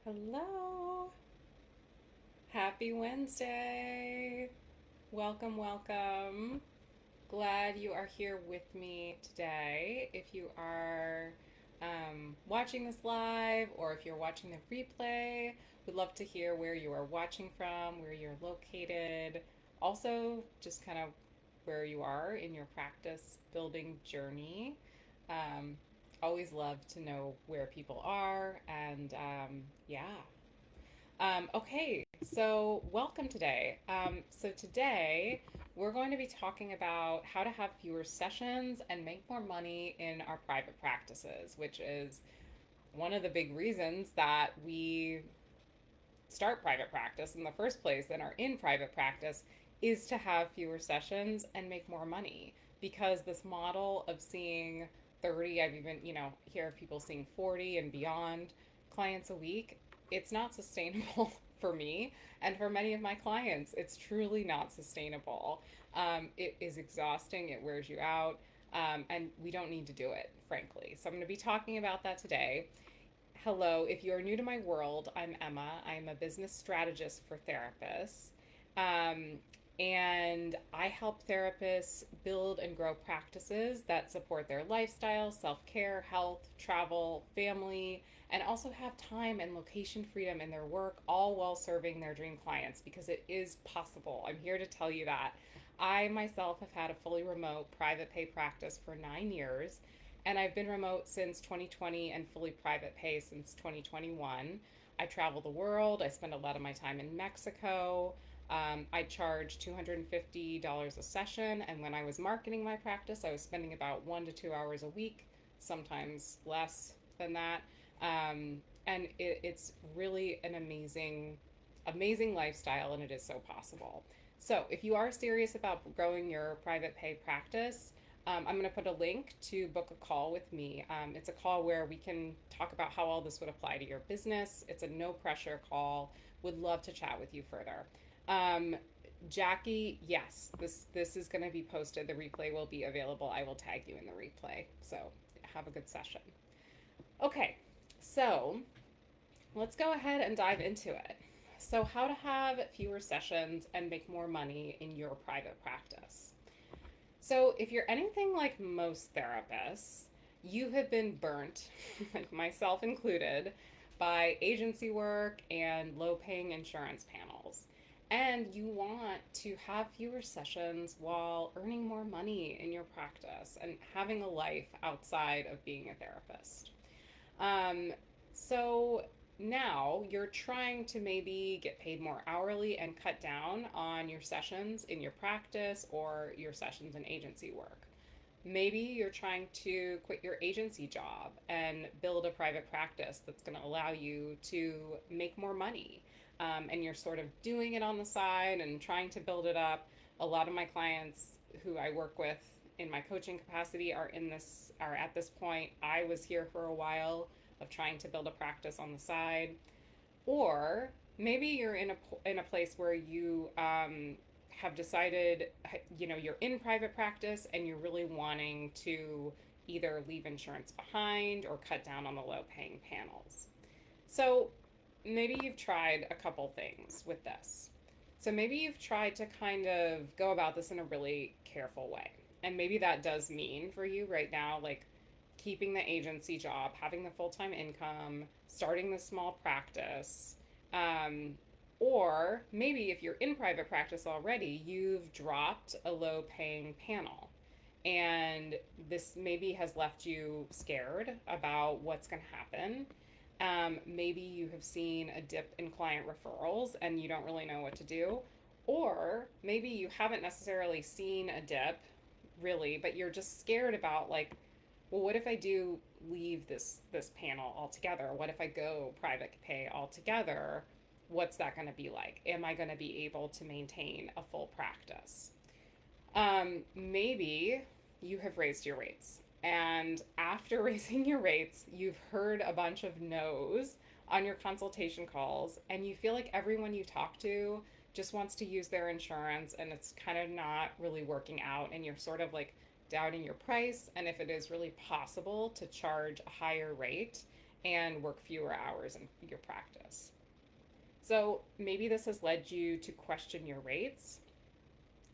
Hello. Happy Wednesday. Welcome, welcome. Glad you are here with me today. If you are watching this live or if you're watching the replay, we'd love to hear where you are watching from, where you're located. Also, just kind of where you are in your practice building journey. Um, Always love to know where people are and yeah. Okay, so welcome today. So today we're going to be talking about how to have fewer sessions and make more money in our private practices, which is one of the big reasons that we start private practice in the first place and are in private practice is to have fewer sessions and make more money. Because this model of seeing 30, I've even, hear of people seeing 40 and beyond clients a week, it's not sustainable for me and for many of my clients. It's truly not sustainable. It is exhausting, it wears you out, and we don't need to do it, frankly. So I'm going to be talking about that today. Hello, if you're new to my world, I'm Emma. I'm a business strategist for therapists. Um, and I help therapists build and grow practices that support their lifestyle, self care, health, travel, family, and also have time and location freedom in their work, all while serving their dream clients because it is possible. I'm here to tell you that. I myself have had a fully remote private pay practice for 9 years, and I've been remote since 2020 and fully private pay since 2021. I travel the world. I spend a lot of my time in Mexico. I charge $250 a session, and when I was marketing my practice, I was spending about 1 to 2 hours a week, sometimes less than that. And it's really an amazing lifestyle, and it is so possible. So, if you are serious about growing your private pay practice, I'm going to put a link to book a call with me. It's a call where we can talk about how all this would apply to your business. It's a no pressure call. Would love to chat with you further. Um, Jackie, yes, this is going to be posted. The replay will be available. I will tag you in the replay. So have a good session. Okay, so let's go ahead and dive into it. So, how to have fewer sessions and make more money in your private practice. So, if you're anything like most therapists, you have been burnt, like myself included, by agency work and low paying insurance panels. And you want to have fewer sessions while earning more money in your practice and having a life outside of being a therapist. Um, so now you're trying to maybe get paid more hourly and cut down on your sessions in your practice or your sessions in agency work. Maybe you're trying to quit your agency job and build a private practice that's going to allow you to make more money. And you're sort of doing it on the side and trying to build it up. A lot of my clients who I work with in my coaching capacity are at this point. I was here for a while of trying to build a practice on the side. Or maybe you're in a place where you have decided, you're in private practice and you're really wanting to either leave insurance behind or cut down on the low paying panels. So maybe you've tried a couple things with this. So maybe you've tried to kind of go about this in a really careful way. And maybe that does mean for you right now, like keeping the agency job, having the full time income, starting the small practice. Um, or maybe if you're in private practice already, you've dropped a low paying panel. And this maybe has left you scared about what's going to happen. Maybe you have seen a dip in client referrals and you don't really know what to do. Or maybe you haven't necessarily seen a dip really, but you're just scared about like, well, what if I do leave this panel altogether? What if I go private pay altogether? What's that going to be like? Am I going to be able to maintain a full practice? Maybe you have raised your rates. And after raising your rates, you've heard a bunch of no's on your consultation calls, and you feel like everyone you talk to just wants to use their insurance and it's kind of not really working out, and you're sort of like doubting your price and if it is really possible to charge a higher rate and work fewer hours in your practice. So maybe this has led you to question your rates,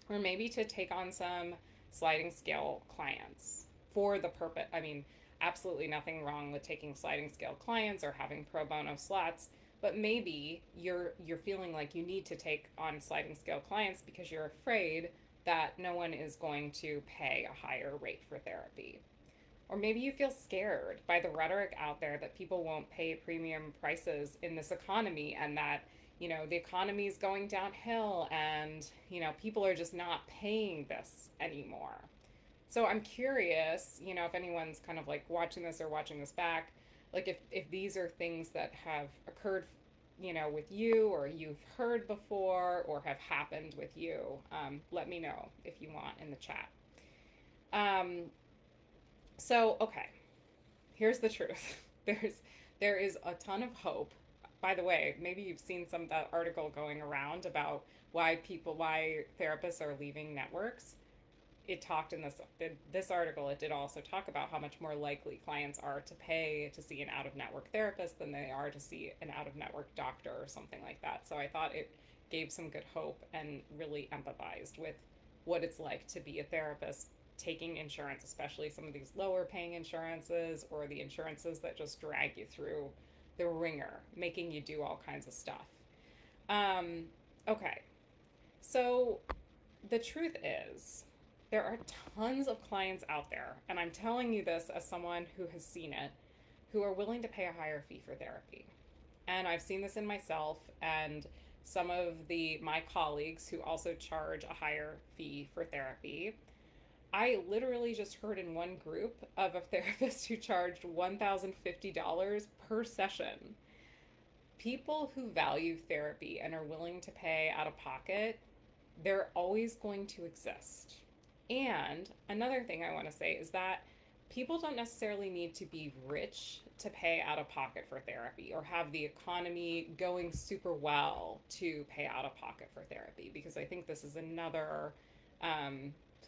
or maybe to take on some sliding scale clients for the purpose. I mean, absolutely nothing wrong with taking sliding scale clients or having pro bono slots, but maybe you're feeling like you need to take on sliding scale clients because you're afraid that no one is going to pay a higher rate for therapy. Or maybe you feel scared by the rhetoric out there that people won't pay premium prices in this economy, and that, the economy is going downhill, and, people are just not paying this anymore. So I'm curious, if anyone's kind of like watching this or watching this back, like if these are things that have occurred, with you, or you've heard before, or have happened with you. Let me know if you want in the chat. Um, so, okay, here's the truth. There is a ton of hope. By the way, maybe you've seen some of that article going around about why therapists are leaving networks. It talked in this article. It did also talk about how much more likely clients are to pay to see an out of network therapist than they are to see an out of network doctor or something like that. So I thought it gave some good hope and really empathized with what it's like to be a therapist taking insurance, especially some of these lower paying insurances, or the insurances that just drag you through the ringer, making you do all kinds of stuff. Um, okay, so the truth is, there are tons of clients out there, and I'm telling you this as someone who has seen it, who are willing to pay a higher fee for therapy. And I've seen this in myself and some of my colleagues who also charge a higher fee for therapy. I literally just heard in one group of a therapist who charged $1,050 per session. People who value therapy and are willing to pay out of pocket, they're always going to exist. And another thing I want to say is that people don't necessarily need to be rich to pay out of pocket for therapy, or have the economy going super well to pay out of pocket for therapy, because I think this is another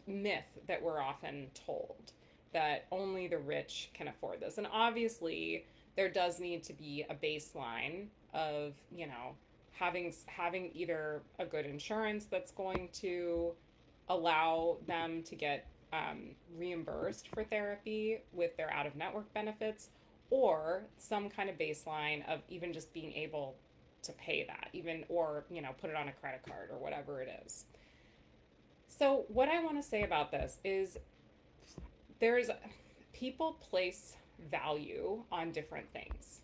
myth that we're often told, that only the rich can afford this. And obviously, there does need to be a baseline of, having either a good insurance that's going to allow them to get reimbursed for therapy with their out of network benefits, or some kind of baseline of even just being able to pay that, even, or, put it on a credit card or whatever it is. So, what I want to say about this is, there's people place value on different things,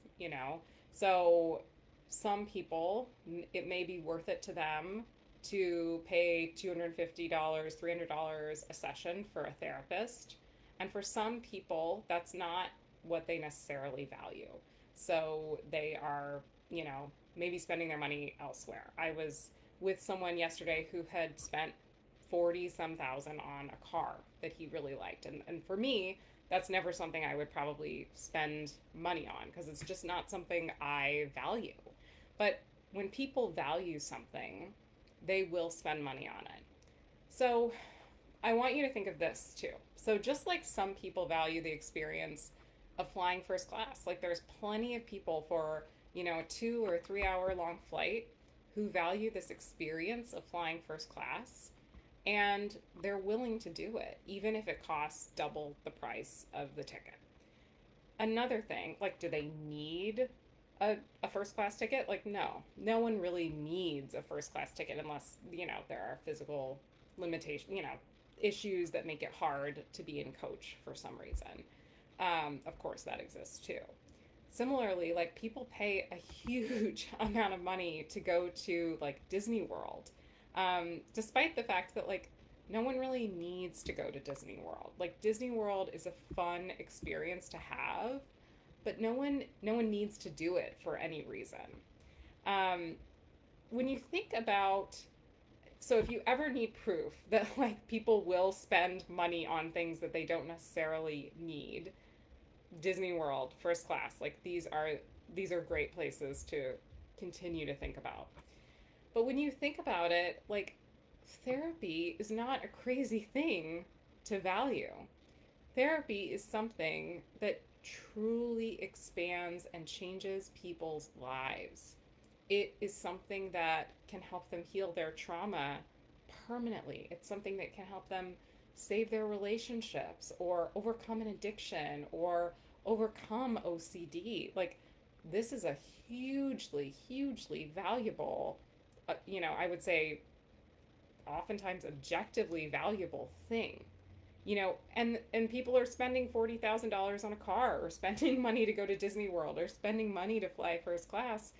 So, some people, it may be worth it to them to pay $250, $300 a session for a therapist. And for some people, that's not what they necessarily value. So they are, maybe spending their money elsewhere. I was with someone yesterday who had spent 40 some thousand on a car that he really liked. And for me, that's never something I would probably spend money on, because it's just not something I value. But when people value something, they will spend money on it. So I want you to think of this too. So just like some people value the experience of flying first class, like there's plenty of people for, a 2 or 3 hour long flight who value this experience of flying first class, and they're willing to do it, even if it costs double the price of the ticket. Another thing, like, do they need a first class ticket? Like, no one really needs a first class ticket unless, there are physical limitations, issues that make it hard to be in coach for some reason. Of course, that exists too. Similarly, like, people pay a huge amount of money to go to, like, Disney World, despite the fact that, like, no one really needs to go to Disney World. Like, Disney World is a fun experience to have, but no one needs to do it for any reason. Um, when you think about, so if you ever need proof that, like, people will spend money on things that they don't necessarily need, Disney World, first class, like, these are great places to continue to think about. But when you think about it, like, therapy is not a crazy thing to value. Therapy is something that truly expands and changes people's lives. It is something that can help them heal their trauma permanently. It's something that can help them save their relationships or overcome an addiction or overcome OCD. Like, this is a hugely, hugely valuable, I would say oftentimes objectively valuable thing. And people are spending $40,000 on a car, or spending money to go to Disney World, or spending money to fly first class.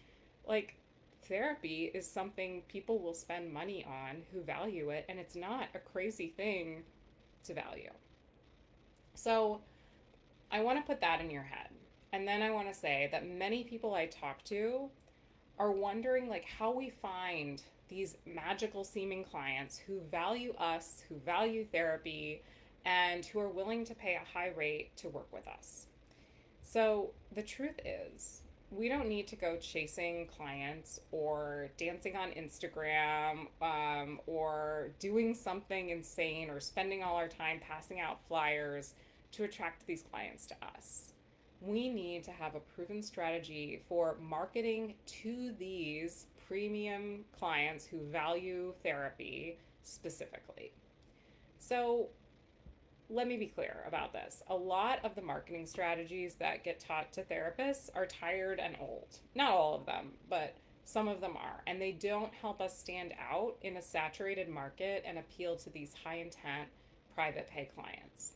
Like, therapy is something people will spend money on who value it, and it's not a crazy thing to value. So I want to put that in your head. And then I want to say that many people I talk to are wondering, like, how we find these magical seeming clients who value us, who value therapy, and who are willing to pay a high rate to work with us. So the truth is, we don't need to go chasing clients or dancing on Instagram, or doing something insane, or spending all our time passing out flyers to attract these clients to us. We need to have a proven strategy for marketing to these premium clients who value therapy specifically. So let me be clear about this. A lot of the marketing strategies that get taught to therapists are tired and old. Not all of them, but some of them are. And they don't help us stand out in a saturated market and appeal to these high intent private pay clients.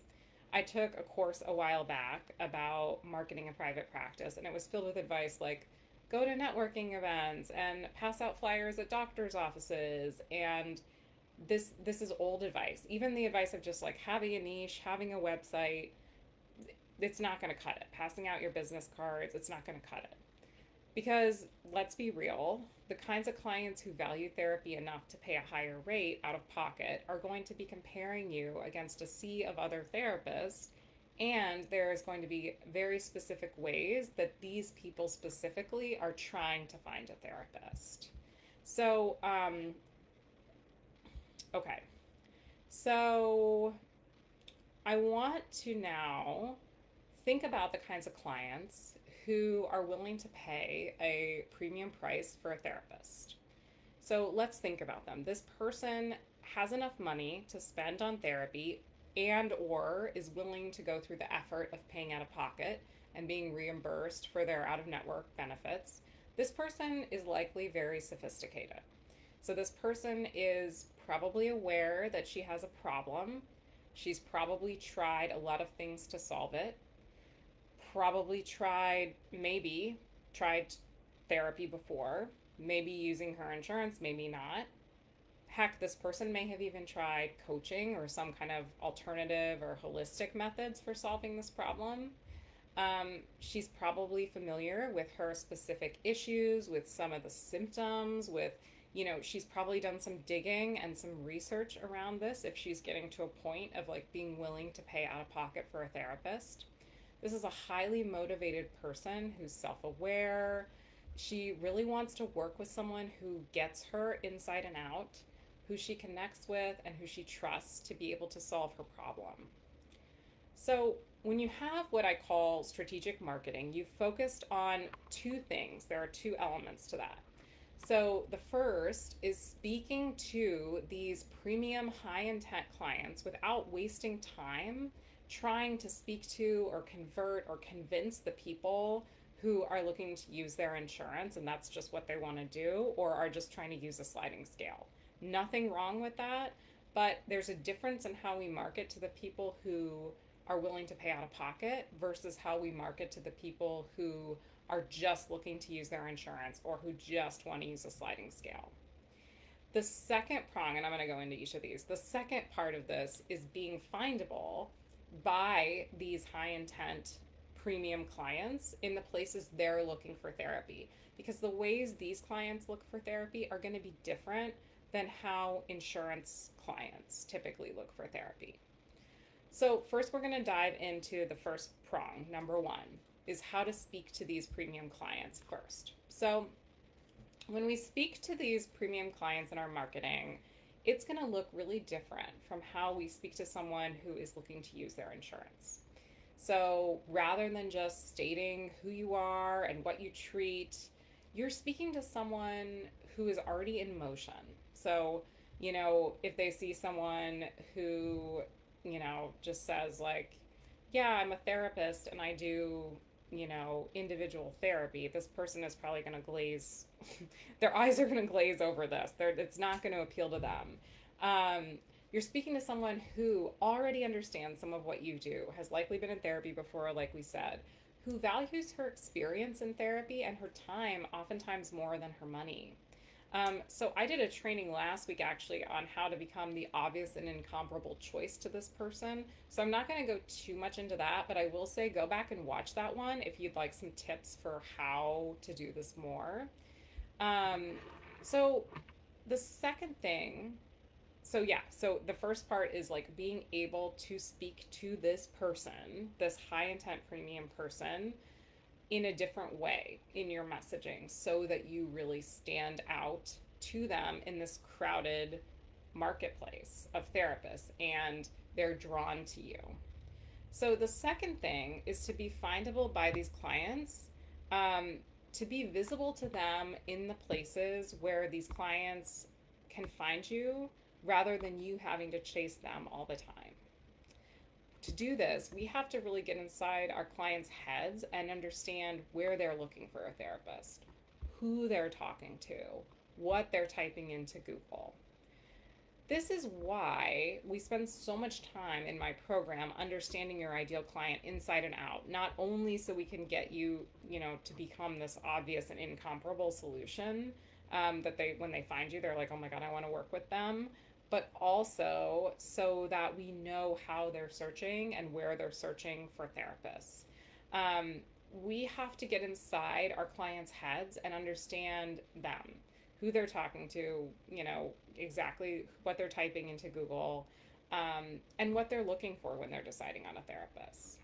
I took a course a while back about marketing a private practice, and it was filled with advice like go to networking events and pass out flyers at doctors' offices. And this is old advice. Even the advice of just like having a niche, having a website, it's not going to cut it. Passing out your business cards, it's not going to cut it. Because let's be real, the kinds of clients who value therapy enough to pay a higher rate out of pocket are going to be comparing you against a sea of other therapists. And there is going to be very specific ways that these people specifically are trying to find a therapist. So, okay. So I want to now think about the kinds of clients who are willing to pay a premium price for a therapist. So let's think about them. This person has enough money to spend on therapy and or is willing to go through the effort of paying out of pocket and being reimbursed for their out of network benefits. This person is likely very sophisticated. So this person is probably aware that she has a problem. She's probably tried a lot of things to solve it. Probably tried therapy before, maybe using her insurance, maybe not. Heck, this person may have even tried coaching or some kind of alternative or holistic methods for solving this problem. She's probably familiar with her specific issues, with some of the symptoms, she's probably done some digging and some research around this if she's getting to a point of like being willing to pay out of pocket for a therapist. This is a highly motivated person who's self aware. She really wants to work with someone who gets her inside and out, who she connects with, and who she trusts to be able to solve her problem. So, when you have what I call strategic marketing, you've focused on two things. There are two elements to that. So, the first is speaking to these premium high intent clients without wasting time trying to speak to or convert or convince the people who are looking to use their insurance and that's just what they want to do, or are just trying to use a sliding scale. Nothing wrong with that, but there's a difference in how we market to the people who are willing to pay out of pocket versus how we market to the people who are just looking to use their insurance or who just want to use a sliding scale. The second prong, and I'm going to go into each of these, the second part of this is being findable by these high intent premium clients in the places they're looking for therapy. Because the ways these clients look for therapy are going to be different than how insurance clients typically look for therapy. So first we're going to dive into the first prong. Number one is how to speak to these premium clients first. So when we speak to these premium clients in our marketing, it's going to look really different from how we speak to someone who is looking to use their insurance. So rather than just stating who you are and what you treat, you're speaking to someone who is already in motion. So, if they see someone who, just says, like, yeah, I'm a therapist and I do, individual therapy, this person is probably going to glaze, their eyes are going to glaze over this. It's not going to appeal to them. You're speaking to someone who already understands some of what you do, has likely been in therapy before, like we said, who values her experience in therapy and her time oftentimes more than her money. So I did a training last week actually on how to become the obvious and incomparable choice to this person. So I'm not going to go too much into that, but I will say go back and watch that one if you'd like some tips for how to do this more. Um, so the second thing, so the first part is like being able to speak to this person, this high intent premium person, in a different way in your messaging so that you really stand out to them in this crowded marketplace of therapists and they're drawn to you. So the second thing is to be findable by these clients, um, to be visible to them in the places where these clients can find you rather than you having to chase them all the time. To do this, we have to really get inside our clients' heads and understand where they're looking for a therapist, who they're talking to, what they're typing into Google. This is why we spend so much time in my program understanding your ideal client inside and out, not only so we can get you, to become this obvious and incomparable solution, that when they find you, they're like, oh my God, I want to work with them, but also so that we know how they're searching and where they're searching for therapists. Um, we have to get inside our clients' heads and understand them, who they're talking to, exactly what they're typing into Google, and what they're looking for when they're deciding on a therapist.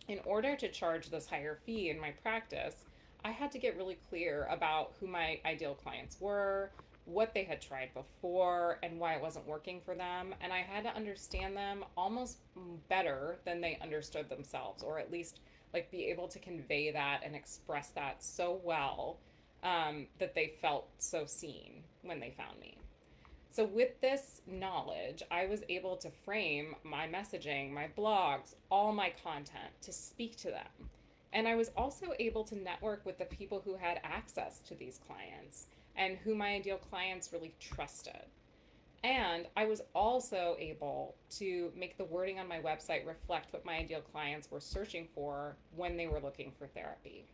In order to charge this higher fee in my practice, I had to get really clear about who my ideal clients were, what they had tried before, and why it wasn't working for them. And I had to understand them almost better than they understood themselves, or at least like be able to convey that and express that so well, that they felt so seen when they found me. So, with this knowledge, I was able to frame my messaging, my blogs, all my content to speak to them. And I was also able to network with the people who had access to these clients and who my ideal clients really trusted. And I was also able to make the wording on my website reflect what my ideal clients were searching for when they were looking for therapy.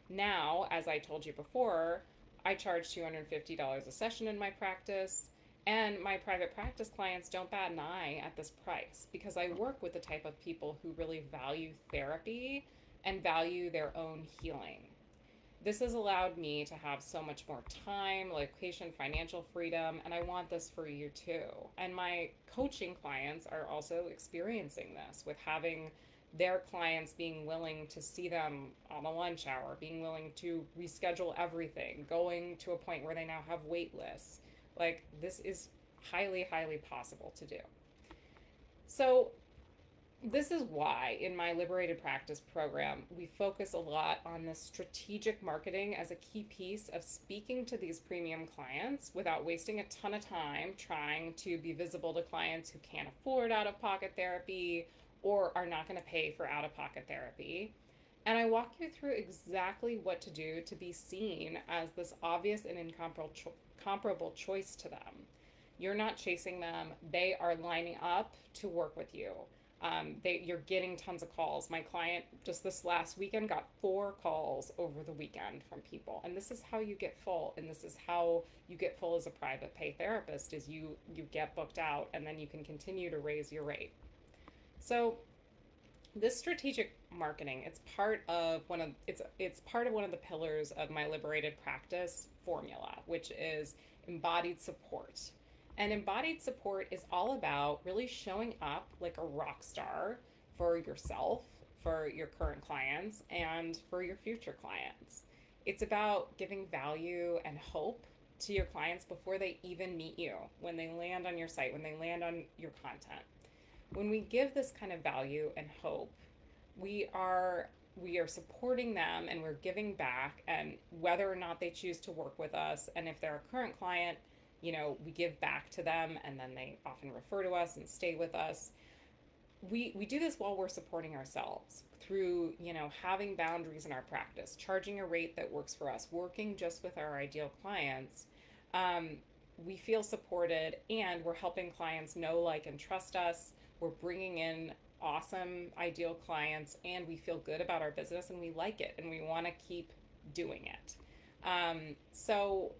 Now, as I told you before, I charge $250 a session in my practice, and my private practice clients don't bat an eye at this price because I work with the type of people who really value therapy and value their own healing. This has allowed me to have so much more time, location, financial freedom, and I want this for you too. And my coaching clients are also experiencing this with having their clients being willing to see them on a lunch hour, being willing to reschedule everything, going to a point where they now have wait lists. Like, this is highly, highly possible to do. So, this is why in my Liberated Practice program, we focus a lot on this strategic marketing as a key piece of speaking to these premium clients without wasting a ton of time trying to be visible to clients who can't afford out of pocket therapy or are not going to pay for out of pocket therapy. And I walk you through exactly what to do to be seen as this obvious and incomparable choice to them. You're not chasing them, they are lining up to work with you. You're getting tons of calls. My client just this last weekend got 4 calls over the weekend from people, and this is how you get full. And this is how you get full as a private pay therapist: is you get booked out, and then you can continue to raise your rate. So this strategic marketing, it's part of one of the pillars of my Liberated Practice formula, which is embodied support. And embodied support is all about really showing up like a rock star for yourself, for your current clients, and for your future clients. It's about giving value and hope to your clients before they even meet you, when they land on your site, when they land on your content. when we give this kind of value and hope, we are we are supporting them and we're giving back, and whether or not they choose to work with us, and if they're a current client, we give back to them and then they often refer to us and stay with us. We do this while we're supporting ourselves through, having boundaries in our practice, charging a rate that works for us, working just with our ideal clients. um, we feel supported, and we're helping clients know, like, and trust us. We're bringing in awesome ideal clients, and we feel good about our business, and we like it, and we want to keep doing it. So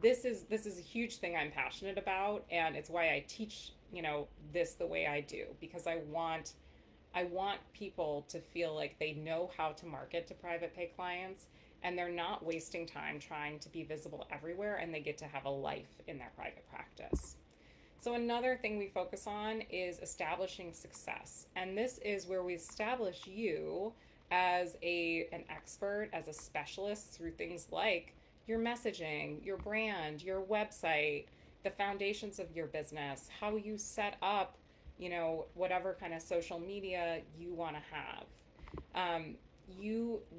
this is a huge thing I'm passionate about, and it's why I teach, this the way I do, because I want people to feel like they know how to market to private pay clients, and they're not wasting time trying to be visible everywhere, and they get to have a life in their private practice. So another thing we focus on is establishing success. And this is where we establish you as an expert, as a specialist, through things like your messaging, your brand, your website, the foundations of your business, how you set up, whatever kind of social media you want to have.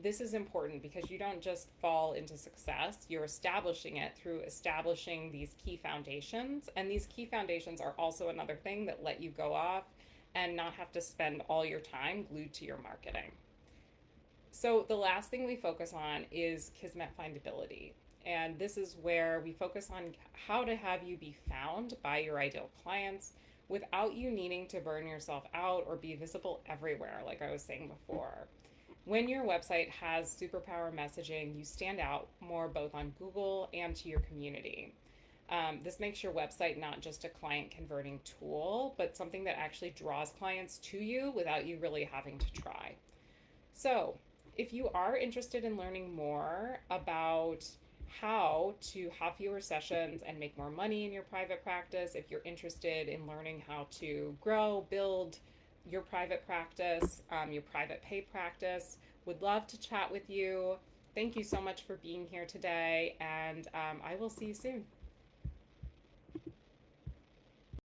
This is important because you don't just fall into success, you're establishing it through establishing these key foundations, and these key foundations are also another thing that let you go off and not have to spend all your time glued to your marketing. So the last thing we focus on is Kismet findability. And this is where we focus on how to have you be found by your ideal clients without you needing to burn yourself out or be visible everywhere, like I was saying before. When your website has superpower messaging, you stand out more both on Google and to your community. This makes your website not just a client converting tool, but something that actually draws clients to you without you really having to try. So, if you are interested in learning more about how to have fewer sessions and make more money in your private practice, if you're interested in learning how to grow, build your private practice, your private pay practice, would love to chat with you. Thank you so much for being here today, and I will see you soon.